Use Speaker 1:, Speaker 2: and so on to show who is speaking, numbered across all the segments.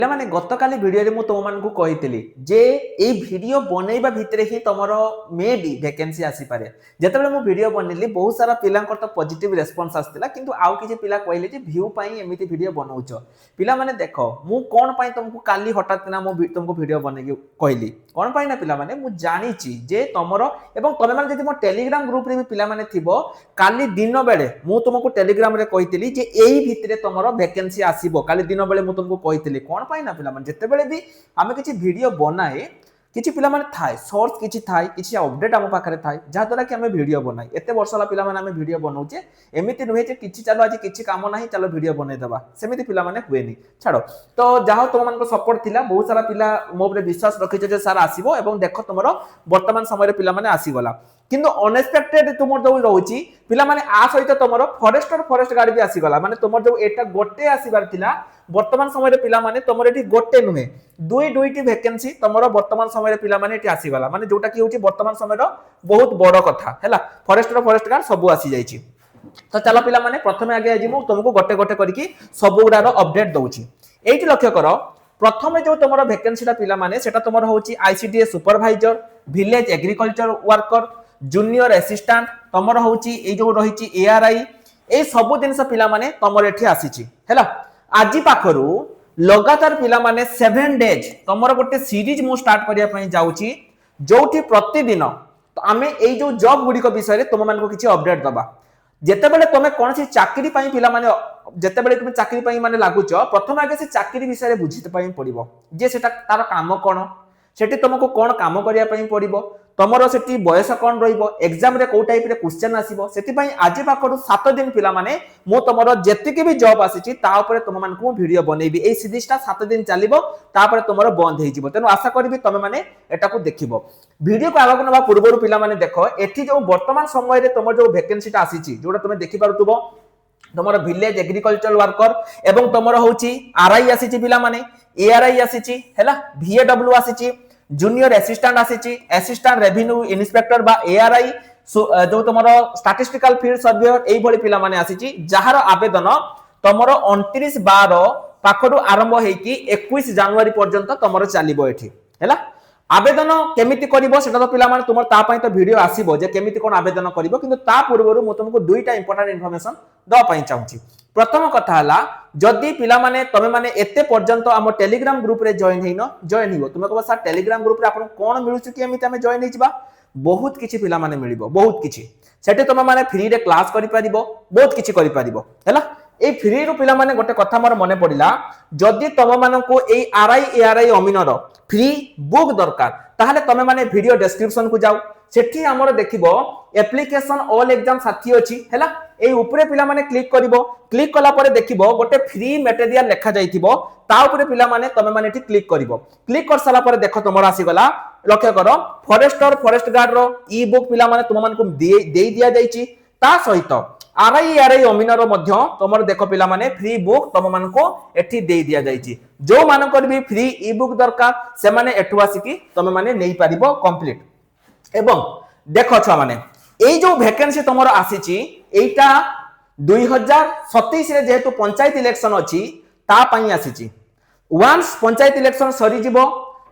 Speaker 1: ପିଲାମାନେ ଗତକାଲି ଭିଡ଼ିଓରେ ମୁଁ ତୁମମାନଙ୍କୁ କହିଥିଲି ଯେ ଏଇ ଭିଡ଼ିଓ ବନେଇବା ଭିତରେ ହିଁ ତମର ମେ ବି ଭ୍ୟାକେନ୍ସି ଆସିପାରେ। ଯେତେବେଳେ ମୁଁ ଭିଡ଼ିଓ ବନେଇଲି ବହୁତ ସାରା ପିଲାଙ୍କର ତ ପଜିଟିଭ ରେସ୍ପନ୍ସ ଆସିଥିଲା, କିନ୍ତୁ ଆଉ କିଛି ପିଲା କହିଲେ ଯେ ଭ୍ୟୁ ପାଇଁ ଏମିତି ଭିଡ଼ିଓ ବନଉଛ। ପିଲାମାନେ ଦେଖ, ମୁଁ କ'ଣ ପାଇଁ ତମକୁ କାଲି ହଠାତ୍ କିନା ମୁଁ ତମକୁ ଭିଡ଼ିଓ ବନେଇକି କହିଲି କ'ଣ ପାଇଁ ନା ପିଲାମାନେ, ମୁଁ ଜାଣିଛି ଯେ ତମର ଏବଂ ତମେମାନେ ଯଦି ମୋ ଟେଲିଗ୍ରାମ ଗ୍ରୁପରେ ବି ପିଲାମାନେ ଥିବ, କାଲି ଦିନ ବେଳେ ମୁଁ ତୁମକୁ ଟେଲିଗ୍ରାମରେ କହିଥିଲି ଯେ ଏଇ ଭିତରେ ତମର ଭ୍ୟାକେନ୍ସି ଆସିବ। କାଲି ଦିନ ବେଳେ ମୁଁ ତୁମକୁ କହିଥିଲି କ'ଣ ପାଇଁ ନା ପିଲାମାନେ, ଯେତେବେଳେ ବି ଆମେ କିଛି ଭିଡ଼ିଓ ବନାଏ କିଛି ପିଲାମାନେ ଥାଏ ସୋର୍ସ କିଛି ଥାଏ, କିଛି ଅପଡେଟ୍ ଆମ ପାଖରେ ଥାଏ ଯାହାଦ୍ୱାରା କି ଆମେ ଭିଡ଼ିଓ ବନାଏ। ଏତେ ବର୍ଷ ହେଲା ପିଲାମାନେ ଆମେ ଭିଡ଼ିଓ ବନାଉଛେ, ଏମିତି ନୁହେଁ ଯେ କିଛି ଚାଲ ଆଜି କିଛି କାମ ନାହିଁ ଚାଲ ଭିଡ଼ିଓ ବନେଇଦେବା, ସେମିତି ପିଲାମାନେ ହୁଏନି। ଛାଡ଼, ତ ଯାହା ତୁମମାନଙ୍କ ସପୋର୍ଟ ଥିଲା, ବହୁତ ସାରା ପିଲା ମୋ ଉପରେ ବିଶ୍ୱାସ ରଖିଛ ଯେ ସାର୍ ଆସିବ ଏବଂ ଦେଖ ତୁମର ବର୍ତ୍ତମାନ ସମୟରେ ପିଲାମାନେ ଆସିଗଲା। কিন্তু অনএক্সপেক্টেড তোমার যে রয়েছে পিলামানে আ সহিত তোমার ফরেস্ট গার্ড বি আসিগলা, মানে তোমার যে এটা গোটে আসিবার ଥିଲା বর্তমান সময়ে পিলামানে তোমার এটি গোটে নুহে দুইটি ভ্যাকেন্সি তোমার বর্তমান সময়ে পিলামানে এটি আসিগলা, মানে যেটা কি হচ্ছে বর্তমান সময়ের বহুত বড় কথা হেলা। ফরেস্ট গার্ড সবু আসি যাইছি। তো চলো পিলামানে প্রথমে আগে আজ মু তোমাকে গোটে গোটে করিকি সবুগুড়ার অপডেট দউছি। এইটি লক্ষ্য কর, প্রথমে যে তোমার ভ্যাকেন্সিটা পিলামানে সেটা তোমার হচ্ছে ICDS supervisor, village agriculture worker, junior assistant, তোমার হচ্ছে এই যে রয়েছে এআরআই, এই সবু জিনিস পিলামানে তোমার এটি আসিছি হেলা। আজি পাখরু লগাতার পিলামানে 7 ডেজ তোমার গোটে সিরিজ মু স্টার্ট করিয়া পই যাউছি, যোউটি প্রতিদিন আমি এই যে জব গুড়িক বিষয়ে তোমাকে কিছু অপডেট দবা। যেতেবেলে তুমি কোনসি চাকরি পাই পিলামানে যেতেবেলে তুমি চাকরি পাই মানে লাগুছ, প্রথমে আগে সে চাকরি বিষয়ে বুঝিতে পাই পড়িব যে সেটা তার কাম কোন, সেটি তোমাকে কোন কাম করিয়া পাই পড়িব, তোমার সেটি বয়স কোন রহিব, এক্সাম রে কোন টাইপ রে क्वेश्चन আসিব। সেটিপাই আজি পাখরু 7 দিন পিলামানে মু তোমার যেতিকি বি জব আসিছি তা উপরে তোমাମାନଙ୍କୁ মু ভিডিও বনেইবি। এই সিরিজটা 7 দিন চালিব, তারপরে তোমার বন্ধ হয়ে যাব। তেনু আশা করিবি তুমি মানে এটাকু দেখিব। ভিডিও কো আগকু নবা পূর্বরু পিলামানে দেখো, এটি যে বর্তমান সময়ে তোমার যে ভ্যাকেন্সিটা আসিছি যোটা তুমি দেখি পারুতুব, তোমার ভিলেজ এগ্রিকলচর ওয়ার্কর এবং তোমার হচ্ছে আরআই আসিছি পিলামানে, এআরআই আসিছি হেলা, ভিএডব্লিউ আসিছি, জুনিয়র আসিস্ট্যান্ট আসিছি, আসিস্ট্যান্ট রেভিনিউ ইন্সপেক্টর বা এআরআই, যে তোমার স্ট্যাটিস্টিক্যাল ফিল্ড সর্ভেয়র এইভাবে পিলামানে আসিছি, যাହାର আবেদন তোমার 29/12 পাখরু আরম্ভ হইকি 21 জানুয়ারি পর্যন্ত তোমার চালিব এটি হেলা। আবেদন কেমিতি করিব সেটা তো পিলামানে তোমার তা পাই তো ভিডিও আসিব যে কেমিতি কোন আবেদন করিব, কিন্তু তা পূর্বরু মু তোমাকে দুইটা ইম্পর্টেন্ট ইনফরমেশন দবা পাই চাহুছি। প্রথম কথা হলা, যদি পিলামানে তুমি মানে এতে পর্যন্ত আম টেলিগ্রাম গ্রুপ রে জয়েন হইনো, জয়েন হইব। তুমি কব স্যার টেলিগ্রাম গ্রুপ রে আপন কোন মিলুছি কি এমিতি আমি জয়েন হইছিবা, বহুত কিছু পিলামানে মিলিব, বহুত কিছু সেটি তুমি মানে ফ্রি রে ক্লাস করি পারিব, বহুত কিছু করি পারিব হেলা। এই ফ্রি রু পিলামানে গোটে কথা মোর মনে পড়িলা, যদি তুমি মানকু এই আরআই এআরআই অমিনর ফ্রি বুক দরকার তাহলে তুমি মানে ভিডিও ডেসক্রিপশন কু যাও, সেটি আমার দেখিব অ্যাপ্লিকেশন অল এক্সাম সাথী অছি হেলা। এই উপরে পিলামানে ক্লিক করিব, ক্লিক কলা পরে দেখিব গোটে ফ্রি ম্যাটেরিয়াল লেখা যাইতিব, তা উপরে পিলামানে তুমি মানে এটি ক্লিক করিব। ক্লিক কর সারা পরে দেখো তোমার আসিগলা, লক্ষ্য কর ফরেস্ট গার্ড র ই বুক পিলামানে তোমাମାନଙ୍କୁ দেই দিয়া যাইছি, তা সহিত আরআই এআরআই অমিনর মধ্য তোমার দেখো পিলামানে ফ্রি বুক তোমাମାନଙ୍କୁ এটি দেই দিয়া যাইছি। जो मानकर भी फ्री इ बुक दरकार से माने एठु आसिकी तमे माने नेई पारिबो कंप्लीट। एवं देखो छुआ माने एई जो वैकेंसी तमर आसीची एटा 2027 रे जेहेतु पंचायत इलेक्शन अछि ता पई आसीची। वंस पंचायत इलेक्शन सरी जिवो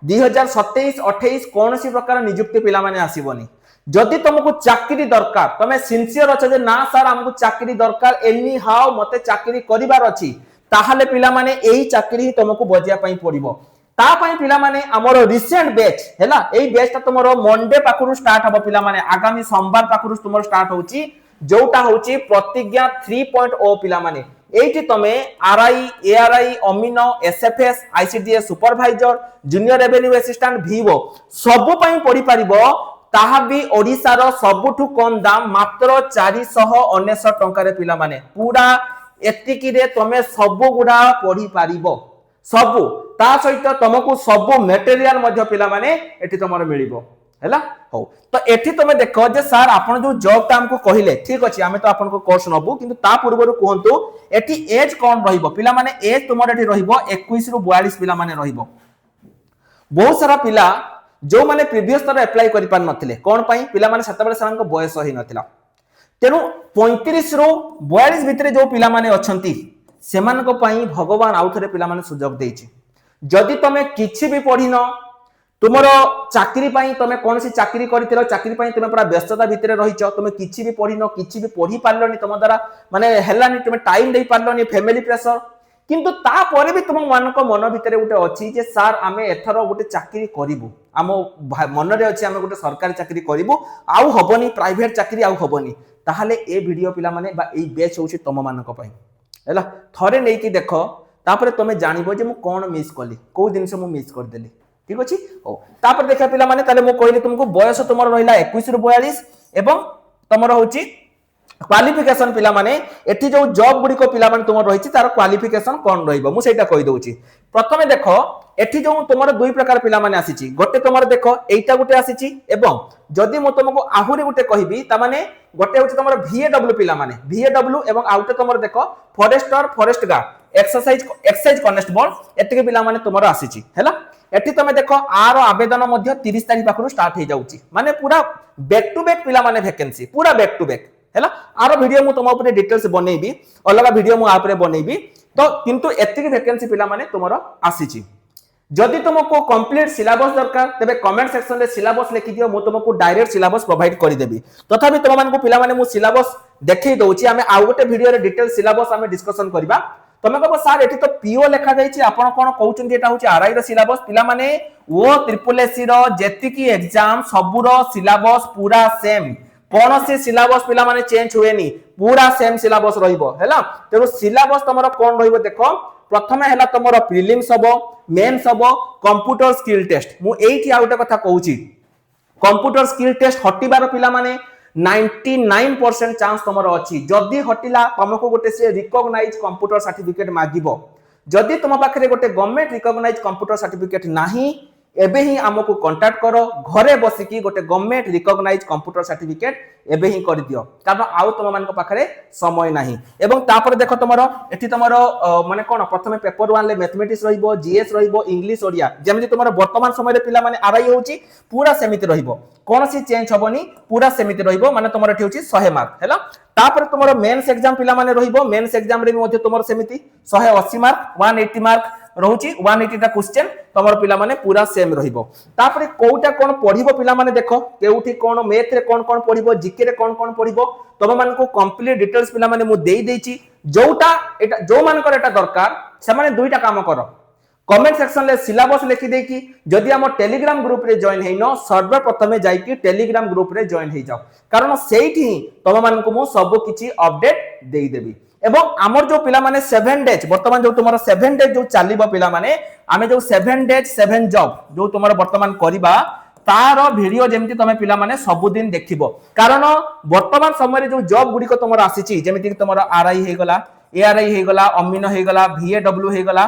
Speaker 1: 2027-28 कोनसी प्रकार नियुक्ति पिला माने आसीबोनी। जदि तुमको चाकरी दरकार, तमे सिंसियर अछ जे ना सर हमको चाकरी दरकार, एनी हाउ मते चाकरी करिवार अछि, ताहले पिला माने एही चाकरी ही तुमको बजिया पई पड़िबो। ता पई पिला माने हमर रिसेंट बैच हैला, एही बैच ता तुमरो मंडे पाखरु स्टार्ट हबो पिला माने, आगामी सोमवार पाखरु तुमरो स्टार्ट होची, जोटा होची प्रतिज्ञा 3.0 पिला माने। एठी तमे RI ARY amino SFS ICDS supervisor junior revenue assistant Vivo सब पई पढि परिबो, ताहा भी ओडिसा रो सबुठु कम दाम मात्र 499 टंका रे पिला माने। पूरा एतिकी रे तमे सब गुडा पढि पारिबो, सबु ता सहित तुमको सब मटेरियल मध्य पिला माने एठी तमरो मिलिबो हैला। हो तो एठी तमे देखो जे सर आपण जो जॉब ता हमको कहिले ठीक अछि, आमे तो आपण को कोर्स नबु, किंतु ता पूर्वरु कोहंतु एठी एज कोन रहिबो पिला माने। एज तुमर एठी रहिबो 21 रु 42 पिला माने रहिबो। बहुत सारा पिला जो माने प्रीवियस तर अप्लाई करि पार नथिले कोन पई, पिला माने सतबेले सारंको बयस होई नथिला, तेनु 35 रु 42 भितरे जो पिला माने अछंती सेमानको पई भगवान आउ थरे पिला माने सुजोग देइछि। जदि तुम किछि भी पढ़िन तुमर चाकरी पाई तुम कौन सी चाकरी कर चाकरी पाई तुम पूरा व्यस्तता भितर रही तुम किछि भी पढ़िन किछि भी पढ़ी पारलनी तुम द्वारा माने हेलानी तुम टाइम दे पारलनी फैमिली प्रेशर किंतु तापर भी तुम मान मन भितर गोटे अच्छी जे सार आम एथर गोटे चाकरी करूँ आम मन में अच्छे आम गोटे सरकारी चाकरी करूँ आउ हबनी प्राइवेट चाकरी आउ हबनी ताहले ए वीडियो पिला माने बा ए बैच होछि तुम मानक पई हैला थरे नै कि देखो तापर तुम जानिबो जे मु कोन मिस कली को जिंस मु मिस कर देली ठीक अछि हो तापर देखा पिला माने ताले मु कहली तुमको बयस तुमर रहिला 21 रु 42 एवं तुमर होछि क्वालिफिकेशन पिला माने एठी जो जॉब गुडी को पिला माने तुमर रहिछि तार क्वालिफिकेशन कोन रहिबो मु सेटा कहि दउछि प्रथमे देखो एठी जो तुमर दुई प्रकार पिला माने आसीछि गोटे तुमर देखो एटा गोटे आसीछि एवं जदि मु तुमको आहुरी गोटे कहिबी ता माने गोटे होछि तुमर VAW पिला माने VAW एवं आउटे तुमर देखो forester forest guard excise constable एतिके पिला माने तुमर आसीछि हैला एठी तुम देखो आर आवेदन मध्य 30 तारिख पाखरु स्टार्ट हे जाउछि माने पूरा बैक टू बैक पिला माने वैकेंसी पूरा बैक टू बैक हैला आरो वीडियो मु तुम ऊपर डिटेल्स बनेबी अलग वीडियो मु आपरे बनेबी तो किंतु एतिके वैकेंसी पिला माने तुमरो आसीछि जदि तुमको कंप्लीट सिलेबस दरकार तबे कमेंट सेक्शन रे सिलेबस लिखि दियो मु तुमको डायरेक्ट सिलेबस प्रोवाइड करि देबी तथापि तुम मानको पिला माने मु सिलेबस देखै दउछि आमे आ गोटे वीडियो रे डिटेल सिलेबस आमे डिस्कशन करबा तुम कहबो सर एठी तो पीओ लेखा जाईछि आपण कोन कहउछन एटा होछि आरआई रो सिलेबस पिला माने ओ ट्रिपल एससी रो जेतिकी एग्जाम सबुरो सिलेबस पूरा सेम कौन से सिलेबस पिला माने चेंज हुएनी पूरा सेम सिलेबस रहिबो हैला तेरो सिलेबस तमरो कोन रहिबो देखो प्रथमे हैला तमरो प्रीलिम्स हबो मेंस हबो कंप्यूटर स्किल टेस्ट मु एठी आउटे कथा कहउची कंप्यूटर स्किल टेस्ट हटिबार पिला माने 99% चांस तमरो अछि जदी हटिला तुमको गोटे से रिकॉग्नाइज कंप्यूटर सर्टिफिकेट मागिबो जदी तुम पाखरे गोटे गवर्नमेंट रिकॉग्नाइज कंप्यूटर सर्टिफिकेट नाही एबे ही हमको कांटेक्ट करो घरे बसी की गोटे गवर्नमेंट रिकॉग्नाइज कंप्यूटर सर्टिफिकेट एबे ही कर दियो कारण आउ तुम मान को पाखरे समय नाही एवं तापर देखो तमरो एठी तमरो माने कोन प्रथमे पेपर 1 ले मैथमेटिक्स रहिबो जीएस रहिबो इंग्लिश ओडिया जेमि तमरो वर्तमान समय रे पिला माने आरआई होची पूरा समिति रहिबो कोन सी चेंज हबनी पूरा समिति रहिबो माने तमरो एठी होची 100 मार्क हैला तापर तमरो मेंस एग्जाम पिला माने रहिबो मेंस एग्जाम रे मध्ये तमरो समिति 180 मार्क 180 मार्क रहुची 180 टा क्वेश्चन तमर पिला माने पूरा सेम रहिबो तापर कोउटा कोन पढिबो पिला माने देखो केउठी कोन मैथ रे कोन कोन पढिबो जीके रे कोन कोन पढिबो तम मान को कंप्लीट डिटेल्स पिला माने मु देई देइची जोटा एटा जो मान कर एटा दरकार से माने दुईटा काम करो कमेंट सेक्शन ले सिलेबस लिखि देई कि जदि हम टेलीग्राम ग्रुप रे जॉइन हेइनो सर्वप्रथमे जाई कि टेलीग्राम ग्रुप रे जॉइन हेइ जाओ कारण सेठी तम मान को मु सब किछि अपडेट देई देबी एवं आमर जो पिला माने 7 डेज वर्तमान जो तुम्हारा 7 डेज जो चलीबो पिला माने आमे जो 7 डेज 7 जॉब जो तुम्हारा वर्तमान करिबा तार वीडियो जेमति तमे पिला माने सब दिन देखिबो कारण वर्तमान समय रे जो जॉब गुडी को तुम्हारा आसीची जेमति तुम्हारा आरआई हे गला एआरआई हे गला अमीनो हे गला VAW हे गला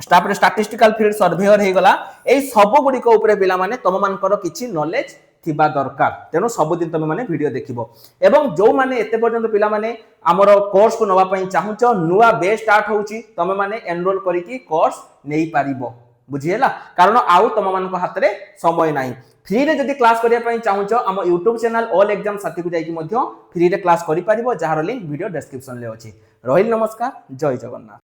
Speaker 1: स्टाफ स्टैटिस्टिकल फील्ड सर्वेयर हे गला ए सब गुडी को ऊपर पिला माने तम मानकर किछि नॉलेज थिबा दरकार तेनो सब दिन तुम माने वीडियो देखिबो एवं जो माने एते पर्यंत पिला माने हमरो कोर्स को नवा पई चाहुचो नुवा बे स्टार्ट होउची तुम माने एनरोल करिकि कोर्स नेई पारिबो बुझिएला कारण आउ तुम मानको हाथ रे समय नाही फ्री रे जदी क्लास करिया पई चाहुचो हम YouTube चैनल ऑल एग्जाम साथी को जाई कि मध्य फ्री रे क्लास करि पारिबो जहार लिंक वीडियो डिस्क्रिप्शन ले अछि रहिल नमस्कार जय जगन्नाथ।